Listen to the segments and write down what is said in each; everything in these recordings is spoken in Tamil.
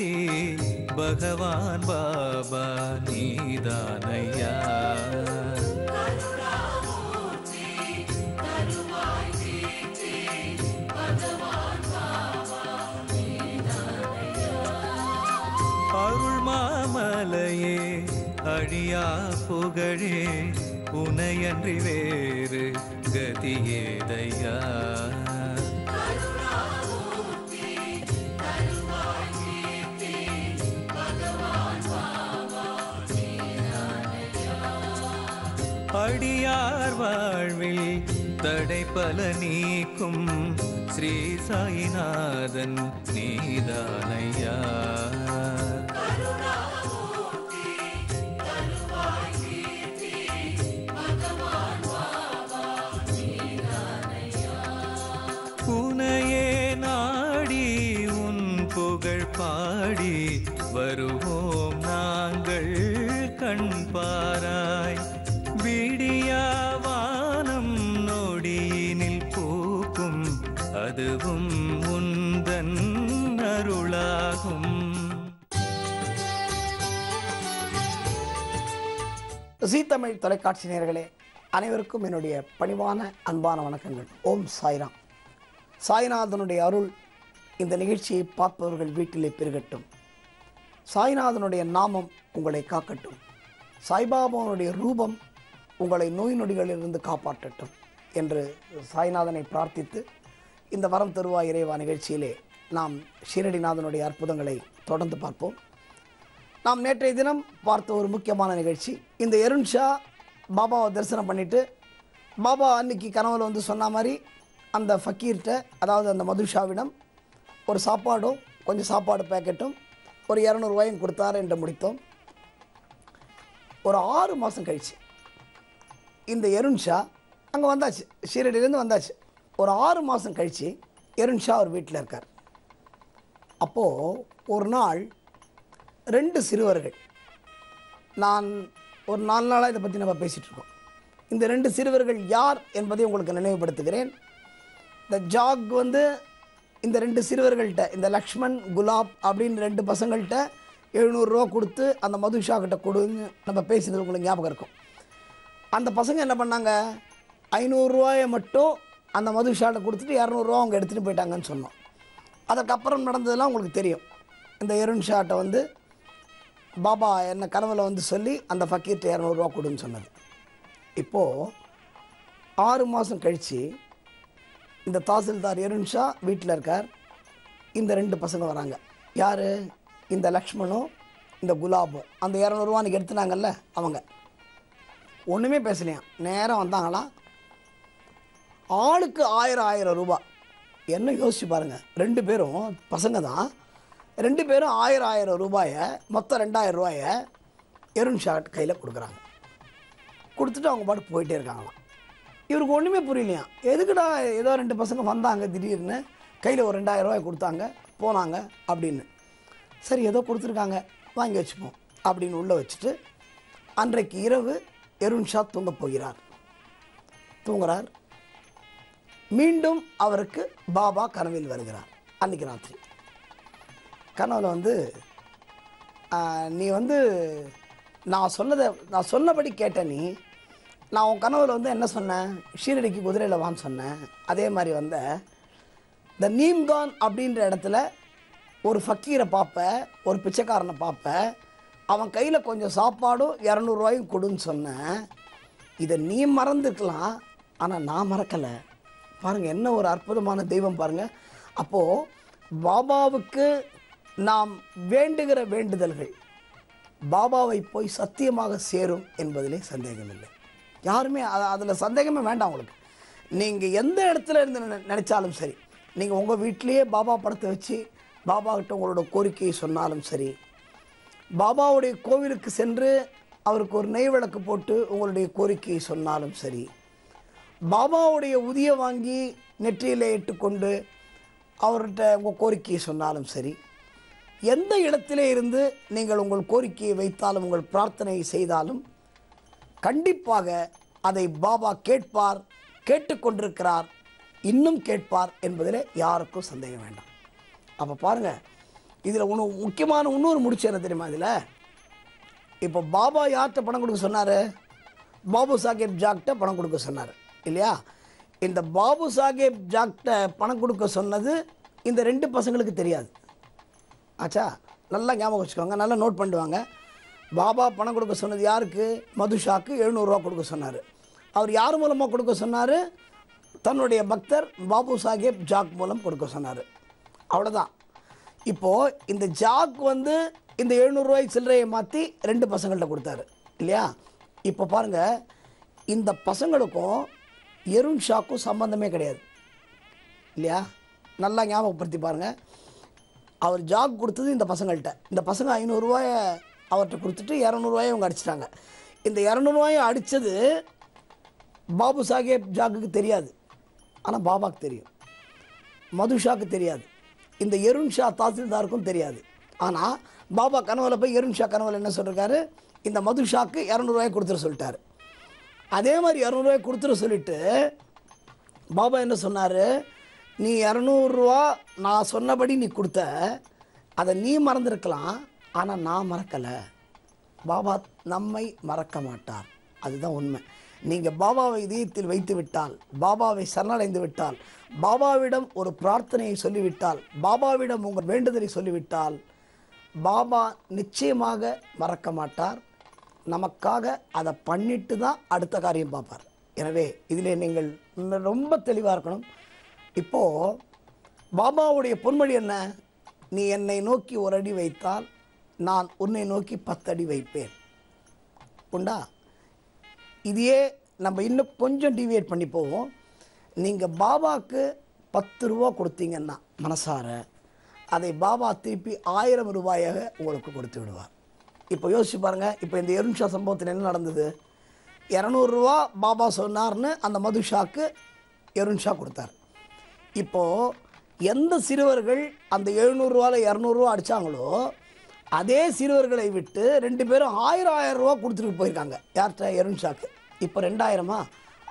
கீர்த்தி பகவான் பாபா நீதானையா. அருள் மாமலையே அழியா புகழே உனையன்றி வேறு கதியேதையா. அடியார் வாழ்வில் தடை பல நீக்கும் ஸ்ரீ சாயிநாதன் நீதானையா. உனையே நாடி உன் புகழ் பாடி வருவோம் நாங்கள் கண் பாராய். விடியாவானம் நொடியினில் பூக்கும் அதுவும் உந்தன் அருளாகும். ஜீ தமிழ் தொலைக்காட்சி நேயர்களே அனைவருக்கும் என்னுடைய பணிவான அன்பான வணக்கங்கள். ஓம் சாய்ராம். சாய்நாதனுடைய அருள் இந்த நிகழ்ச்சியை பார்ப்பவர்கள் வீட்டிலே பெருகட்டும். சாய்நாதனுடைய நாமம் உங்களை காக்கட்டும். சாய்பாபாவுடைய ரூபம் உங்களை நோய் நொடிகளிலிருந்து காப்பாற்றட்டும் என்று சாய்நாதனை பிரார்த்தித்து இந்த வரம் தருவாய் இறைவா நிகழ்ச்சியிலே நாம் ஷீரடிநாதனுடைய அற்புதங்களை தொடர்ந்து பார்ப்போம். நாம் நேற்றைய தினம் பார்த்த ஒரு முக்கியமான நிகழ்ச்சி, இந்த எருண் ஷா பாபாவை தரிசனம் பண்ணிவிட்டு பாபா அன்னைக்கு கனவுல வந்து சொன்ன மாதிரி அந்த ஃபக்கீர்கிட்ட, அதாவது அந்த மதுஷாவிடம் ஒரு சாப்பாடும் கொஞ்சம் சாப்பாடு பேக்கெட்டும் ஒரு 200 ரூபாயும் கொடுத்தார் என்று முடித்தோம். ஒரு 6 மாதம் கழிச்சு இந்த எருண் ஷா அங்கே வந்தாச்சு, ஷீரடியிலேருந்து வந்தாச்சு. ஒரு 6 மாதம் கழித்து எருண் ஷா அவர் வீட்டில் இருக்கார். அப்போது ஒரு நாள் 2 சிறுவர்கள், நான் ஒரு 4 நாளாக இதை பற்றி நம்ம பேசிகிட்ருக்கோம். இந்த 2 சிறுவர்கள் யார் என்பதை உங்களுக்கு நினைவுபடுத்துகிறேன். இந்த ஜாக் வந்து இந்த 2 சிறுவர்கள்ட்ட, இந்த லக்ஷ்மண் குலாப் அப்படின்னு 2 பசங்கள்கிட்ட 700 ரூபா கொடுத்து அந்த மதுஷா கிட்ட கொடுன்னு நம்ம பேசினது உங்களுக்கு ஞாபகம் இருக்கும். அந்த பசங்க என்ன பண்ணாங்க, 500 ரூபாயை மட்டும் அந்த மதுஷாட்ட கொடுத்துட்டு 200 ரூபா அவங்க எடுத்துகிட்டு போயிட்டாங்கன்னு சொன்னோம். அதுக்கப்புறம் நடந்ததெல்லாம் உங்களுக்கு தெரியும். இந்த எருண் ஷாட்டை வந்து பாபா என்ன கனவில் வந்து சொல்லி அந்த ஃபக்கீர்ட்ட 200 ரூபா கொடுன்னு சொன்னது. இப்போது 6 மாதம் கழித்து இந்த தாசில்தார் எருண் ஷா வீட்டில் இருக்கார். இந்த 2 பசங்க வராங்க. யார்? இந்த லக்ஷ்மணும் இந்த குலாபும். அந்த 200 ரூபா அன்றைக்கி எடுத்துனாங்கல்ல அவங்க. ஒன்றுமே பேசலையாம், நேரம் வந்தாங்களாம். ஆளுக்கு 1000 ரூபா. என்ன யோசிச்சு பாருங்கள், 2 பேரும் பசங்க தான், 2 பேரும் 1000 ரூபாயை, மொத்தம் 2000 ரூபாயை எருண் ஷா கையில் கொடுக்குறாங்க. கொடுத்துட்டு அவங்க பாட்டு போயிட்டே இருக்காங்களாம். இவருக்கு ஒன்றுமே புரியலையாம், எதுக்குடா ஏதோ 2 பசங்க வந்தாங்க திடீர்னு கையில் ஒரு 2000 ரூபாய் கொடுத்தாங்க போனாங்க அப்படின்னு. சரி ஏதோ கொடுத்துருக்காங்க வாங்கி வச்சுப்போம் அப்படின்னு உள்ளே வச்சுட்டு அன்றைக்கு இரவு எருண் ஷா தூங்க போகிறார். தூங்குறார். மீண்டும் அவருக்கு பாபா கனவில் வருகிறார். அன்றைக்கி ராத்திரி கனவில் வந்து, நீ வந்து நான் சொன்னபடி கேட்ட, நான் உன் கனவில் வந்து என்ன சொன்னேன், ஷீரடிக்கு குதிரையில் வான்னு சொன்னேன். அதே மாதிரி வந்த இந்த நீம்கான் அப்படின்ற இடத்துல ஒரு ஃபக்கீரை பார்ப்ப, ஒரு பிச்சைக்காரனை பார்ப்ப, அவன் கையில் கொஞ்சம் சாப்பாடும் 200 ரூபாயும் கொடுன்னு சொன்னேன். இதை நீ மறந்துருக்கலாம், ஆனால் நான் மறக்கலை. பாருங்கள் என்ன ஒரு அற்புதமான தெய்வம் பாருங்கள். அப்போது பாபாவுக்கு நாம் வேண்டுகிற வேண்டுதல்கள் பாபாவை போய் சத்தியமாக சேரும் என்பதிலே சந்தேகமில்லை. யாருமே அதில் சந்தேகமே வேண்டாம் உங்களுக்கு. நீங்கள் எந்த இடத்துல இருந்து நினச்சாலும் சரி, நீங்கள் உங்கள் வீட்டிலையே பாபா படத்தை வச்சு பாபாக்கிட்ட உங்களோட கோரிக்கையை சொன்னாலும் சரி, பாபாவுடைய கோவிலுக்கு சென்று அவருக்கு ஒரு நெய் விளக்கு போட்டு உங்களுடைய கோரிக்கையை சொன்னாலும் சரி, பாபாவுடைய உதியை வாங்கி நெற்றியில் இட்டுக்கொண்டு அவர்கிட்ட உங்கள் கோரிக்கையை சொன்னாலும் சரி, எந்த இடத்திலே இருந்து நீங்கள் உங்கள் கோரிக்கையை வைத்தாலும், உங்கள் பிரார்த்தனை செய்தாலும் கண்டிப்பாக அதை பாபா கேட்பார், கேட்டுக்கொண்டிருக்கிறார், இன்னும் கேட்பார் என்பதில் யாருக்கும் சந்தேகம் வேண்டாம். அப்போ பாருங்கள், இதில் முக்கியமான இன்னொரு முடிச்சு என்ன தெரியுமா? இதில் இப்போ பாபா யார்கிட்ட பணம் கொடுக்க சொன்னார்? பாபு சாஹேப் ஜாக்கிட்ட பணம் கொடுக்க சொன்னார் இல்லையா? இந்த பாபு சாஹேப் ஜாக்கிட்ட பணம் கொடுக்க சொன்னது இந்த 2 பசங்களுக்கு தெரியாது. ஆச்சா, நல்லா ஞாபகம் வச்சுக்கோங்க, நல்லா நோட் பண்ணிடுவாங்க. பாபா பணம் கொடுக்க சொன்னது யாருக்கு? மதுஷாக்கு 700 ரூபா கொடுக்க சொன்னார். அவர் யார் மூலமாக கொடுக்க சொன்னார்? தன்னுடைய பக்தர் பாபு சாஹேப் ஜாக் மூலம் கொடுக்க சொன்னார். அவ்வளோதான். இப்போது இந்த ஜாக் வந்து இந்த 700 ரூபாய் சில்லறையை மாற்றி 2 பசங்கள்கிட்ட கொடுத்தாரு இல்லையா? இப்போ பாருங்கள், இந்த பசங்களுக்கும் எருன் ஷாக்கும் சம்பந்தமே கிடையாது இல்லையா? நல்லா ஞாபகப்படுத்தி பாருங்கள். அவர் ஜாக் கொடுத்தது இந்த பசங்கள்கிட்ட. இந்த பசங்க 500 ரூபாயை அவர்கிட்ட கொடுத்துட்டு 200 ரூபாயை அவங்க அடிச்சிட்டாங்க. இந்த 200 ரூபாயை அடித்தது பாபு சாஹேப் ஜாக்குக்கு தெரியாது, ஆனால் பாபாவுக்கு தெரியும். மதுஷாக்கு தெரியாது, இந்த எருன் ஷா தாசில்தாருக்கும் தெரியாது. ஆனால் பாபா கனவுல போய் எருன் ஷா கனவுல என்ன சொல்லியிருக்காரு? இந்த மதுஷாக்கு 200 ரூபாயை கொடுத்துட சொல்லிட்டாரு. அதே மாதிரி 200 ரூபாய் கொடுத்துட சொல்லிவிட்டு பாபா என்ன சொன்னார்? நீ 200 ரூபா நான் சொன்னபடி நீ கொடுத்த, அதை நீ மறந்துருக்கலாம், ஆனால் நான் மறக்கலை. பாபா நம்மை மறக்க மாட்டார், அதுதான் உண்மை. நீங்கள் பாபாவை இதயத்தில் வைத்து விட்டால், பாபாவை சரணடைந்து விட்டால், பாபாவிடம் ஒரு பிரார்த்தனையை சொல்லிவிட்டால், பாபாவிடம் உங்கள் வேண்டுதலை சொல்லிவிட்டால், பாபா நிச்சயமாக மறக்க மாட்டார். நமக்காக அதை பண்ணிட்டு தான் அடுத்த காரியம் பார்ப்பார். எனவே இதிலே நீங்கள் ரொம்ப தெளிவாக இருக்கணும். இப்போது பாபாவுடைய பொன்மொழி என்ன? நீ என்னை நோக்கி 1 அடி வைத்தால் நான் உன்னை நோக்கி 10 அடி வைப்பேன். உண்டா? இதையே நம்ம இன்னும் கொஞ்சம் டிவியேட் பண்ணி போவோம். நீங்கள் பாபாவுக்கு 10 ரூபா கொடுத்தீங்கன்னா மனசார, அதை பாபா திருப்பி 1000 ரூபாயாக உங்களுக்கு கொடுத்து விடுவார். இப்போ யோசிச்சு பாருங்கள். இப்போ இந்த எருன் ஷா சம்பவத்தில் என்ன நடந்தது? 200 ரூபா பாபா சொன்னார்னு அந்த மதுஷாக்கு எருன் ஷா கொடுத்தார். இப்போது எந்த சிறுவர்கள் அந்த 700 ரூபாவில் 200 ரூபா அடித்தாங்களோ, அதே சிறுவர்களை விட்டு 2 பேரும் 1000 ரூபா கொடுத்துட்டு போயிருக்காங்க. யார்கிட்ட? எருன் ஷாக்கு. இப்போ 2000மா?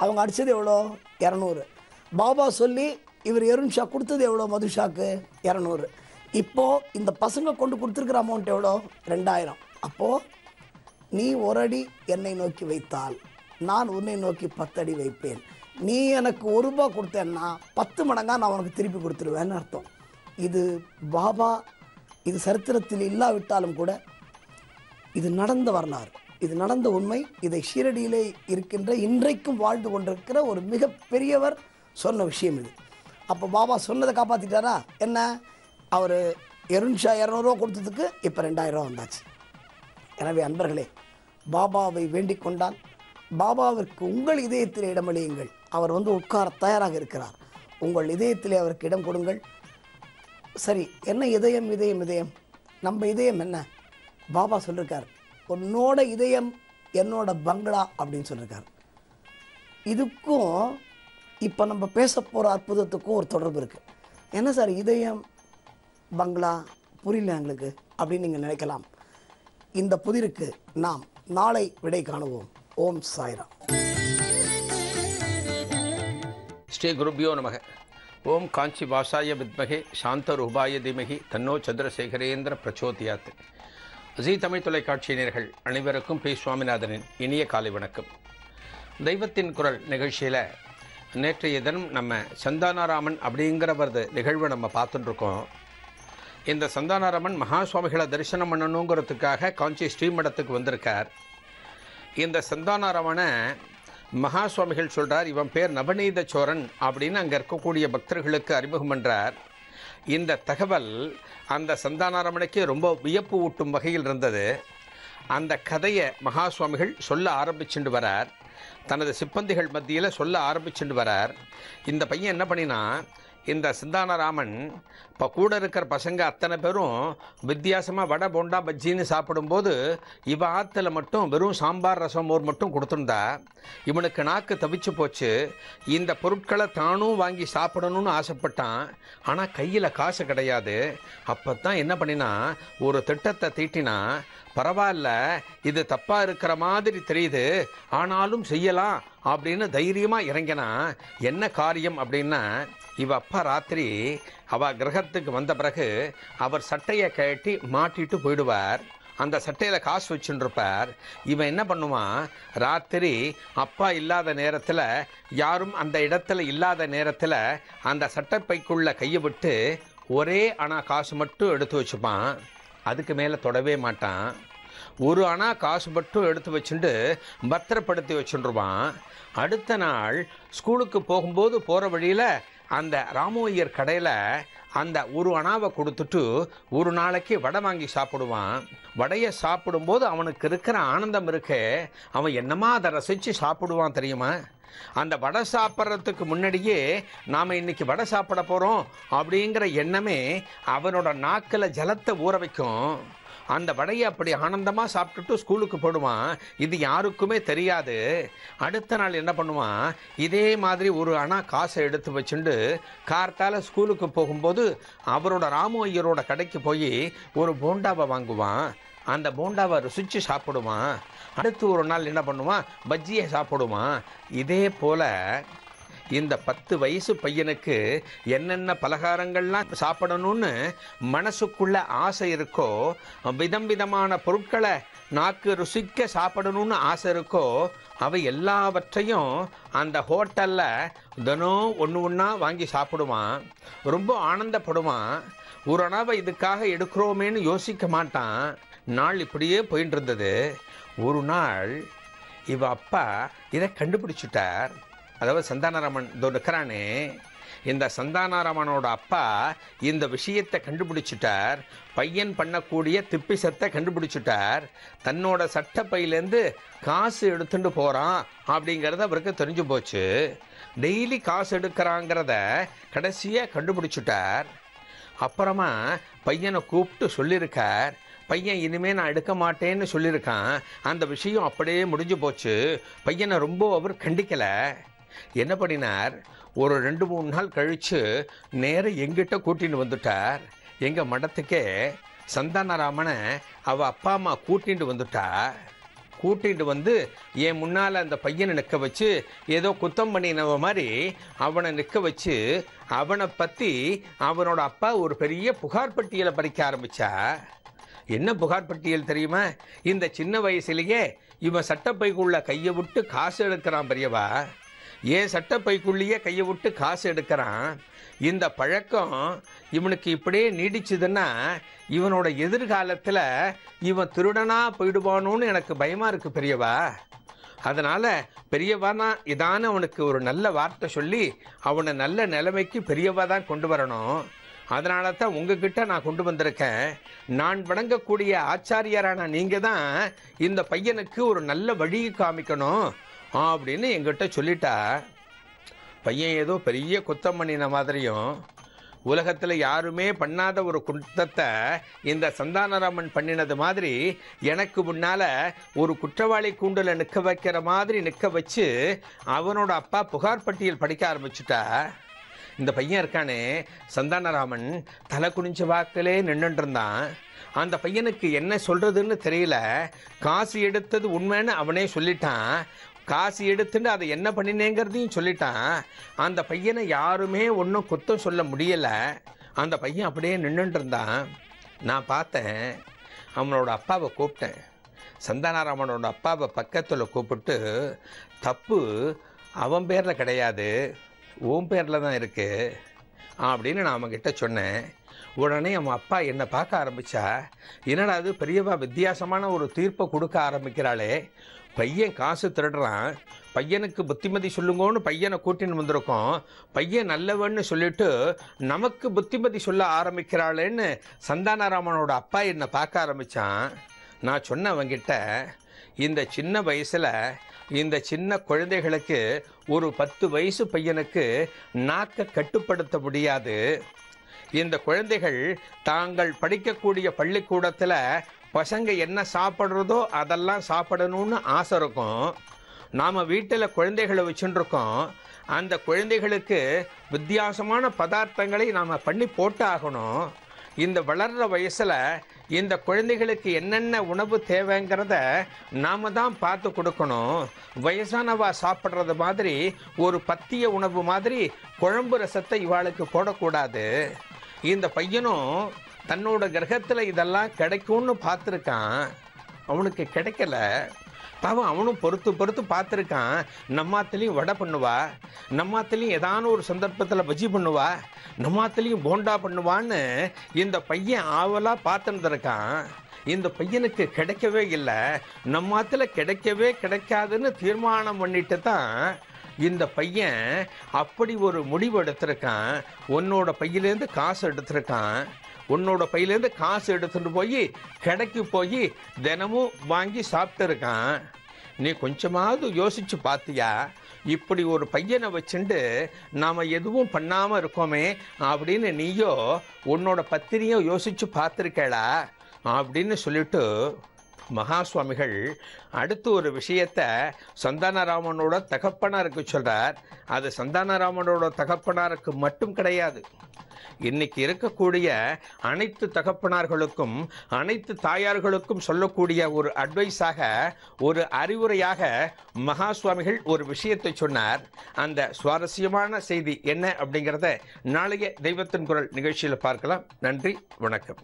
அவங்க அடித்தது எவ்வளோ? 200. பாபா சொல்லி இவர் எருன் ஷா கொடுத்தது எவ்வளோ? மதுஷாக்கு 200. இப்போது இந்த பசங்க கொண்டு கொடுத்துருக்குற அமௌண்ட் எவ்வளோ? 2000. அப்போது நீ 1 அடி என்னை நோக்கி வைத்தால் நான் உன்னை நோக்கி 10 அடி வைப்பேன். நீ எனக்கு 1 ரூபா கொடுத்தேன்னா 10 மடங்காக நான் உனக்கு திருப்பி கொடுத்துருவேன்னு அர்த்தம். இது பாபா, இது சரித்திரத்தில் இல்லாவிட்டாலும் கூட இது நடந்த வரலாறு, இது நடந்த உண்மை. இதை ஷீரடியிலே இருக்கின்ற இன்றைக்கும் வாழ்ந்து கொண்டிருக்கிற ஒரு மிகப்பெரியவர் சொன்ன விஷயம் இது. அப்போ பாபா சொன்னதை காப்பாற்றிட்டாரா? என்ன? அவர் எருன் ஷா 200 ரூபா கொடுத்ததுக்கு இப்போ 2000 ரூபா வந்தாச்சு. எனவே அன்பர்களே, பாபாவை வேண்டிக் கொண்டால் பாபாவிற்கு உங்கள் இதயத்திலே இடமளியுங்கள். அவர் உட்கார தயாராக இருக்கிறார். உங்கள் இதயத்திலே அவருக்கு இடம் கொடுங்கள். சரி, என்ன இதயம் இதயம் இதயம்? நம்ம இதயம் என்ன? பாபா சொல்லியிருக்கார், உன்னோட இதயம் என்னோட பங்களா அப்படின்னு சொல்லியிருக்கார். இதுக்கும் இப்போ நம்ம பேச போகிற அற்புதத்துக்கும் ஒரு தொடர்பு இருக்குது. என்ன சார் இதயம் பங்களா? புரியல எங்களுக்கு அப்படின்னு நீங்கள் நினைக்கலாம். இந்த புதிருக்கு நாம் நாளை விடை காணுவோம். ஓம் சாய்ராம். ஸ்ரீ குருபியோ நமக. ஓம் காஞ்சி வாசாய வித்மகே சாந்த ரூபாய தீமகி தன்னோ சந்திரசேகரேந்திர பிரச்சோதியாத். ஜீ தமிழ் தொலைக்காட்சி நேயர்கள் அனைவருக்கும் பி சுவாமிநாதனின் இனிய காலை வணக்கம். தெய்வத்தின் குரல் நிகழ்ச்சியில் நேற்றைய தினம் நம்ம சந்தானாராமன் அப்படிங்கிறவரது நிகழ்வை நம்ம பார்த்துட்டுருக்கோம். இந்த சந்தானாராமன் மகா சுவாமிகளை தரிசனம் பண்ணணுங்கிறதுக்காக காஞ்சி ஸ்ரீமடத்துக்கு வந்திருக்கார். இந்த சந்தானாராமனை மகா சுவாமிகள் சொல்கிறார், இவன் பேர் நவநீத சோரன் அப்படின்னு அங்கே இருக்கக்கூடிய பக்தர்களுக்கு அறிமுகம் பண்ணுறார். இந்த தகவல் அந்த சந்தானாராமனுக்கு ரொம்ப வியப்பு ஊட்டும் வகையில் இருந்தது. அந்த கதையை மகா சுவாமிகள் சொல்ல ஆரம்பிச்சுட்டு வரார். தனது சிப்பந்திகள் மத்தியில் சொல்ல ஆரம்பிச்சுட்டு வரார். இந்த பையன் என்ன பண்ணினா, இந்த சந்தானாராமன் இப்போ கூட இருக்கிற பசங்க அத்தனை பேரும் வித்தியாசமாக வடை போண்டா பஜ்ஜின்னு சாப்பிடும்போது இவ ஆற்றுல மட்டும் வெறும் சாம்பார் ரசம் மோர் மட்டும் கொடுத்துருந்தா இவனுக்கு நாக்கு தவிச்சு போச்சு. இந்த பொருட்களை தானும் வாங்கி சாப்பிடணும்னு ஆசைப்பட்டான். ஆனால் கையில் காசு கிடையாது. அப்போ தான் என்ன பண்ணினா, ஒரு திட்டத்தை தீட்டினா, பரவாயில்ல, இது தப்பா இருக்கிற மாதிரி தெரியுது, ஆனாலும் செய்யலாம் அப்படின்னு தைரியமா இறங்கினா என்ன காரியம் அப்படின்னா, இவ அப்பா ராத்திரி அவ கிரகத்துக்கு வந்த பிறகு அவர் சட்டையை கட்டி மாட்டிட்டு போயிடுவார். அந்த சட்டையில் காசு வச்சுருப்பார். இவன் என்ன பண்ணுவான், ராத்திரி அப்பா இல்லாத நேரத்தில், யாரும் அந்த இடத்துல இல்லாத நேரத்தில் அந்த சட்டைப்பைக்குள்ள கையை விட்டு ஒரே அணா காசு மட்டும் எடுத்து வச்சுப்பான். அதுக்கு மேலே தொடவே மாட்டான். ஒரு அணா காசு மட்டும் எடுத்து வச்சுட்டு பத்திரப்படுத்தி வச்சுருவான். அடுத்த நாள் ஸ்கூலுக்கு போகும்போது போகிற வழியில் அந்த ராமோய்யர் கடையில் அந்த ஒரு அணாவை கொடுத்துட்டு ஒரு நாளைக்கு வடை வாங்கி சாப்பிடுவான். வடையை சாப்பிடும்போது அவனுக்கு இருக்கிற ஆனந்தம் இருக்கே, அவன் என்னமா அதை ரசித்து சாப்பிடுவான் தெரியுமா? அந்த வடை சாப்பிட்றதுக்கு முன்னாடியே நாம் இன்னைக்கு வடை சாப்பிட போகிறோம் அப்படிங்கிற எண்ணமே அவனோட நாக்கில் ஜலத்தை ஊற வைக்கும். அந்த வடையை அப்படி ஆனந்தமாக சாப்பிட்டுட்டு ஸ்கூலுக்கு போடுவான். இது யாருக்குமே தெரியாது. அடுத்த நாள் என்ன பண்ணுவான், இதே மாதிரி ஒரு அணா காசை எடுத்து வச்சுட்டு கார்த்தால ஸ்கூலுக்கு போகும்போது அவரோட ராமு ஐயரோட கடைக்கு போய் ஒரு போண்டாவை வாங்குவான். அந்த போண்டாவை ருசித்து சாப்பிடுவான். அடுத்து ஒரு நாள் என்ன பண்ணுவான், பஜ்ஜியை சாப்பிடுவான். இதே போல் இந்த 10 வயசு பையனுக்கு என்னென்ன பலகாரங்கள்லாம் சாப்பிடணும்னு மனசுக்குள்ள ஆசை இருக்கோ, விதம் விதமான பொருட்களை நாக்கு ருசிக்க சாப்பிடணும்னு ஆசை இருக்கோ, அவை எல்லாவற்றையும் அந்த ஹோட்டலில் தினம் ஒன்று ஒன்றா வாங்கி சாப்பிடுவான். ரொம்ப ஆனந்தப்படுவான். ஒரு அணாவை இதுக்காக எடுக்கிறோமேன்னு யோசிக்க மாட்டான். நாள் இப்படியே போயிட்டு இருந்தது. ஒரு நாள் இவ அப்பா இதை கண்டுபிடிச்சிட்டார். அதாவது சந்தானராமன் இதோ இருக்கிறானே, இந்த சந்தானராமனோட அப்பா இந்த விஷயத்தை கண்டுபிடிச்சிட்டார். பையன் பண்ணக்கூடிய திப்பிசத்தை கண்டுபிடிச்சிட்டார். தன்னோட சட்டப்பையிலேருந்து காசு எடுத்துட்டு போகிறான் அப்படிங்கிறது அவருக்கு தெரிஞ்சு போச்சு. டெய்லி காசு எடுக்கிறாங்கிறத கடைசியாக கண்டுபிடிச்சிட்டார். அப்புறமா பையனை கூப்பிட்டு சொல்லியிருக்கார். பையன் இனிமேல் நான் எடுக்க மாட்டேன்னு சொல்லியிருக்கான். அந்த விஷயம் அப்படியே முடிஞ்சு போச்சு. பையனை ரொம்ப அவர் கண்டிக்கலை. என்ன பண்ணினார், ஒரு 2-3 நாள் கழித்து நேராக எங்கிட்ட கூட்டின்னு வந்துட்டார். எங்கள் மடத்துக்கே சந்தானராமனை அவள் அப்பா அம்மா கூட்டிகிட்டு வந்துட்டா. கூட்டிகிட்டு வந்து என் முன்னால் அந்த பையனை நிற்க வச்சு ஏதோ குத்தம் பண்ணினவ மாதிரி அவனை நிற்க வச்சு அவனை பற்றி அவனோட அப்பா ஒரு பெரிய புகார் பட்டியலை படிக்க ஆரம்பித்தா. என்ன புகார் பட்டியல் தெரியுமா? இந்த சின்ன வயசுலேயே இவன் சட்டப்பைக்குள்ள கையை விட்டு காசு எடுக்கிறான் பெரியவா. ஏன் சட்டப்பைக்குள்ளேயே கையை விட்டு காசு எடுக்கிறான்? இந்த பழக்கம் இவனுக்கு இப்படியே நீடிச்சுதுன்னா இவனோட எதிர்காலத்தில் இவன் திருடனா போயிடுவானோன்னு எனக்கு பயமாக இருக்குது பெரியவா. அதனால் பெரியவா தான் இதான அவனுக்கு ஒரு நல்ல வார்த்தை சொல்லி அவனை நல்ல நிலைமைக்கு பெரியவா தான் கொண்டு வரணும். அதனால தான் உங்ககிட்ட நான் கொண்டு வந்திருக்கேன். நான் வணங்கக்கூடிய ஆச்சாரியரான நீங்கள் தான் இந்த பையனுக்கு ஒரு நல்ல வழியை காமிக்கணும் அப்படின்னு எங்கிட்ட சொல்லிட்டா. பையன் ஏதோ பெரிய குத்தம் பண்ணின மாதிரியும், உலகத்தில் யாருமே பண்ணாத ஒரு குற்றத்தை இந்த சந்தானராமன் பண்ணினது மாதிரி எனக்கு முன்னால் ஒரு குற்றவாளி கூண்டில் நிற்க வைக்கிற மாதிரி நிற்க வச்சு அவனோட அப்பா புகார் பட்டியல் படிக்க ஆரம்பிச்சுட்டா. இந்த பையன் இருக்கானே சந்தானராமன் தலை குனிஞ்ச வாக்கிலே நின்றுட்டு இருந்தான். அந்த பையனுக்கு என்ன சொல்கிறதுன்னு தெரியல. காசு எடுத்தது உண்மைன்னு அவனே சொல்லிட்டான். காசு எடுத்துட்டு அதை என்ன பண்ணினேங்கிறதையும் சொல்லிட்டான். அந்த பையனை யாருமே ஒன்றும் குத்தம் சொல்ல முடியலை. அந்த பையன் அப்படியே நின்றுட்டு இருந்தான். நான் பார்த்தேன். அவனோட அப்பாவை கூப்பிட்டேன். சந்தானராமனோட அப்பாவை பக்கத்தில் கூப்பிட்டு, தப்பு அவன் பேரில் கிடையாது, உன் பேரில் தான் இருக்குது அப்படின்னு நான் அவன்கிட்ட சொன்னேன். உடனே அவன் அப்பா என்னை பார்க்க ஆரம்பித்தா. என்னடா அது பெரியவா வித்தியாசமான ஒரு தீர்ப்பை கொடுக்க ஆரம்பிக்கிறாளே. பையன் காசு திருடுறான், பையனுக்கு புத்திமதி சொல்லுங்கன்னு பையனை கூட்டின்னு வந்திருக்கோம். பையன் நல்லவன்னு சொல்லிட்டு நமக்கு புத்திமதி சொல்ல ஆரம்பிக்கிறாளேன்னு சந்தானராமனோட அப்பா என்னை பார்க்க ஆரம்பித்தான். நான் சொன்ன அவங்கிட்ட, இந்த சின்ன வயசில் இந்த சின்ன குழந்தைகளுக்கு ஒரு 10 வயசு பையனுக்கு நாக்கை கட்டுப்படுத்த முடியாது. இந்த குழந்தைகள் தாங்கள் படிக்கக்கூடிய பள்ளிக்கூடத்தில் பசங்க என்ன சாப்பிட்றதோ அதெல்லாம் சாப்பிடணும்னு ஆசை இருக்கும். நாம் வீட்டில் குழந்தைகளை வச்சுட்டுருக்கோம். அந்த குழந்தைகளுக்கு வித்தியாசமான பதார்த்தங்களை நாம் பண்ணி போட்டு ஆகணும். இந்த வளர்கிற வயசில் இந்த குழந்தைகளுக்கு என்னென்ன உணவு தேவைங்கிறத நாம தான் பார்த்து கொடுக்கணும். வயசானவா சாப்பிட்றது மாதிரி ஒரு பத்திய உணவு மாதிரி குழம்பு ரசத்தை இவாளுக்கு போடக்கூடாது. இந்த பையனும் தன்னோட கிரகத்தில் இதெல்லாம் கிடைக்கும்னு பார்த்துருக்கான். அவனுக்கு கிடைக்கல. பாவம் அவனும் பொறுத்து பார்த்துருக்கான். நம்மாத்துலேயும் வடை பண்ணுவா, நம்மாத்துலேயும் ஏதான ஒரு சந்தர்ப்பத்தில் பஜ்ஜி பண்ணுவா, நம்மாத்துலேயும் போண்டா பண்ணுவான்னு இந்த பையன் ஆவலாக பார்த்துருந்துருக்கான். இந்த பையனுக்கு கிடைக்கவே இல்லை. நம்மாத்துல கிடைக்கவே கிடைக்காதுன்னு தீர்மானம் பண்ணிட்டு தான் இந்த பையன் அப்படி ஒரு முடிவு எடுத்திருக்கான். உன்னோட பையிலேருந்து காசு எடுத்திருக்கான். உன்னோட பையிலேருந்து காசு எடுத்துட்டு போய் கடைக்கு போய் தினமும் வாங்கி சாப்பிட்டு இருக்கான். நீ கொஞ்சமாவது யோசிச்சு பார்த்தியா? இப்படி ஒரு பையனை வச்சுட்டு நாம் எதுவும் பண்ணாமல் இருக்கோமே அப்படின்னு நீயோ உன்னோட பத்தினியோ யோசிச்சு பார்த்துருக்கேடா அப்படின்னு சொல்லிட்டு மகா சுவாமிகள் அடுத்து ஒரு விஷயத்தை சந்தானராமனோட தகப்பனாருக்கு சொல்கிறார். அது சந்தானராமனோட தகப்பனாருக்கு மட்டும் கிடையாது, இன்னைக்கு இருக்கக்கூடிய அனைத்து தகப்பனார்களுக்கும் அனைத்து தாயார்களுக்கும் சொல்லக்கூடிய ஒரு அட்வைஸாக, ஒரு அறிவுரையாக மகா சுவாமிகள் ஒரு விஷயத்தை சொன்னார். அந்த சுவாரஸ்யமான செய்தி என்ன அப்படிங்கிறத நாளைய தெய்வத்தின் குரல் நிகழ்ச்சியில் பார்க்கலாம். நன்றி, வணக்கம்.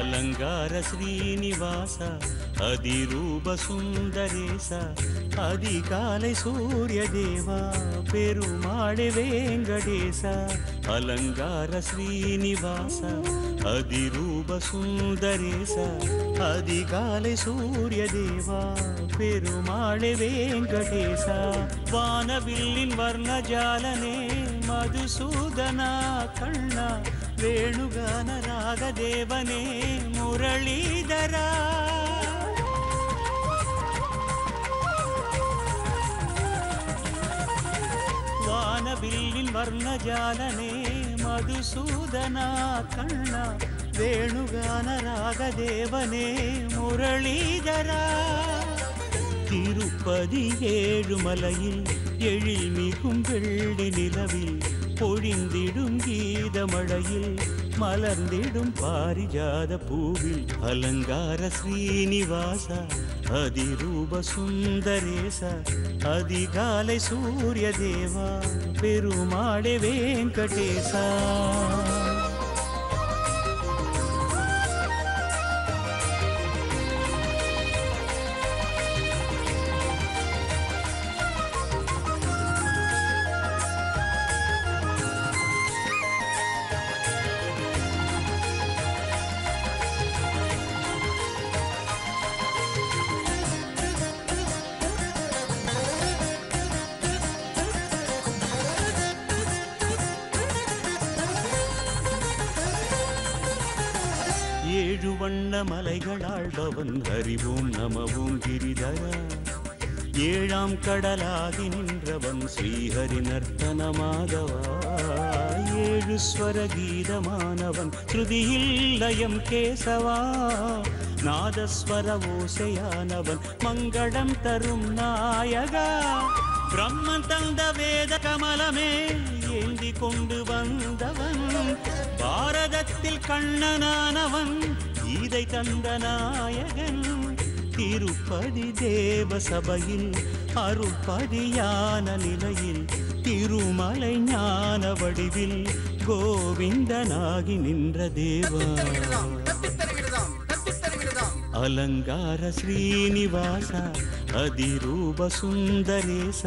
ಅಲಂಗಾರ ಶ್ರೀನಿವಾಸ அதிரூப சுந்தரேச அதிகாலை சூரிய தேவா பெருமாளே வேங்கடேச அலங்கார ஸ்ரீனிவாச அதிரூப சுந்தரேச அதிகாலை சூரிய தேவா பெருமாளே வேங்கடேச வானவில்லின் வர்ணஜாலனே மதுசூதனா கண்ணா வேணுகான ராகதேவனே முரளீதரா வானவில்லின் வர்ணஜாலனே மதுசூதனா கண்ணா வேணுகான ராகதேவனே முரளீதரா திருப்பதி ஏழுமலையில் எழில்மிகும் வெள்ளி நிலவில் பொழிந்திடும் கீதமழையில் மலர்ந்திடும் பாரிஜாத பூவில் அலங்கார ஸ்ரீனிவாச அதிரூப சுந்தரேச அதிகாலை சூரிய தேவா பெருமாளே வேங்கடேசா ஏழு வண்ண மலைகளாழ்பவன் ஹரிவோம் நமவோம் கிரிதரா ஏழாம் கடலாகி நின்றவன் ஸ்ரீஹரி நர்த்தன மாதவா ஏழு ஸ்வர கீதமானவன் ஸ்ருதியில் லயம் கேசவா நாதஸ்வர ஓசையானவன் மங்களம் தரும் நாயகா பிரம்மன் தந்த வேத கமலமே ஏந்தி கொண்டு வந்தவன் பாரதத்தில் கண்ணனானவன் இதை தந்த நாயகன் திருப்பதி தேவ சபையில் அருள்பதியான நிலையில் திருமலை ஞான வடிவில் கோவிந்தனாகி நின்ற தேவா அலங்கார ஸ்ரீனிவாச அதிரூப சுந்தரேச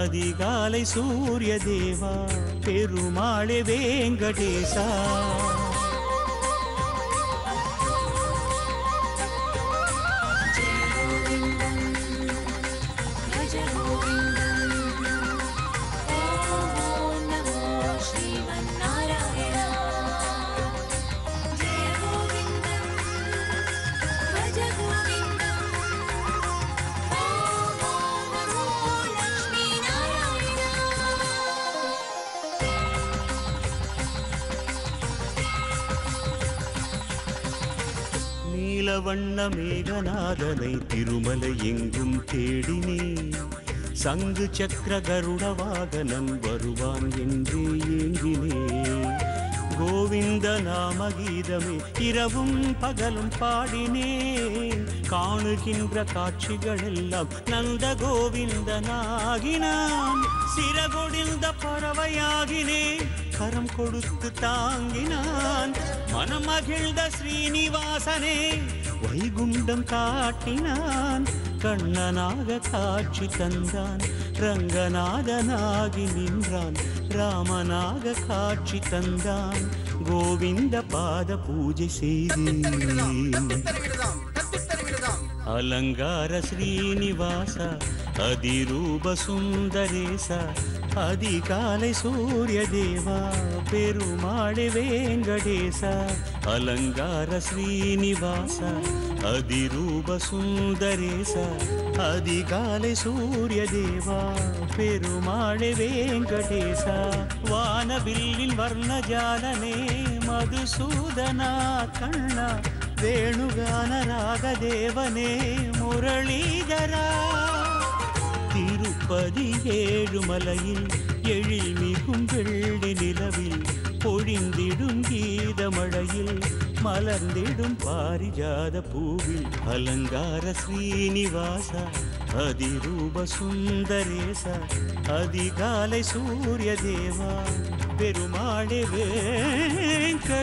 அதிகாலை சூரிய தேவா பெருமாளே வேங்கடேசா ஜெய கோவிந்தம் வண்ண மேகநாதனை திருமலை எங்கும் தேடினேன். சங்கு சக்கர கருட வாகனன் வருவான் என்று ஏங்கினேன். கோவிந்த நாம கீதமே இரவும் பகலும் பாடினேன். காணுகின்ற காட்சிகளெல்லாம் நந்த கோவிந்தனாகினான். சிறகொடிந்த பறவையாகினேன், கரம் கொடுத்து தாங்கினான். மனம் மகிழ்ந்த ஸ்ரீனிவாசனே வைகுண்டம் காட்டினான். கண்ணனாக காட்சி தந்தான், ரங்கநாதனாகி நின்றான். ராமனாக காட்சி தந்தான், கோவிந்த பாத பூஜை செய்தேன். அலங்கார ஸ்ரீனிவாச அதிரூப சுந்தரேச அதிகாலை சூரிய தேவா பெருமாளே வெங்கடேச. அலங்கார ஸ்ரீனிவாச அதிரூப சுந்தரேச அதிகாலை சூரிய தேவா பெருமாளே வெங்கடேச. வானவில்லின் வர்ணஜாலனே மதுசூதனா கண்ணா வேணுகான ராகதேவனே முரளிதரா. திருப்பதி ஏழுமலையில் எழில் மிகும் வெள்ளி நிலவில் பொழிந்திடும் கீதமழையில் மலர்ந்திடும் பாரிஜாத பூவில். அலங்கார ஸ்ரீனிவாச அதிரூப சுந்தரேச அதிகாலை சூரிய தேவா பெருமாளே வெங்கடேசா.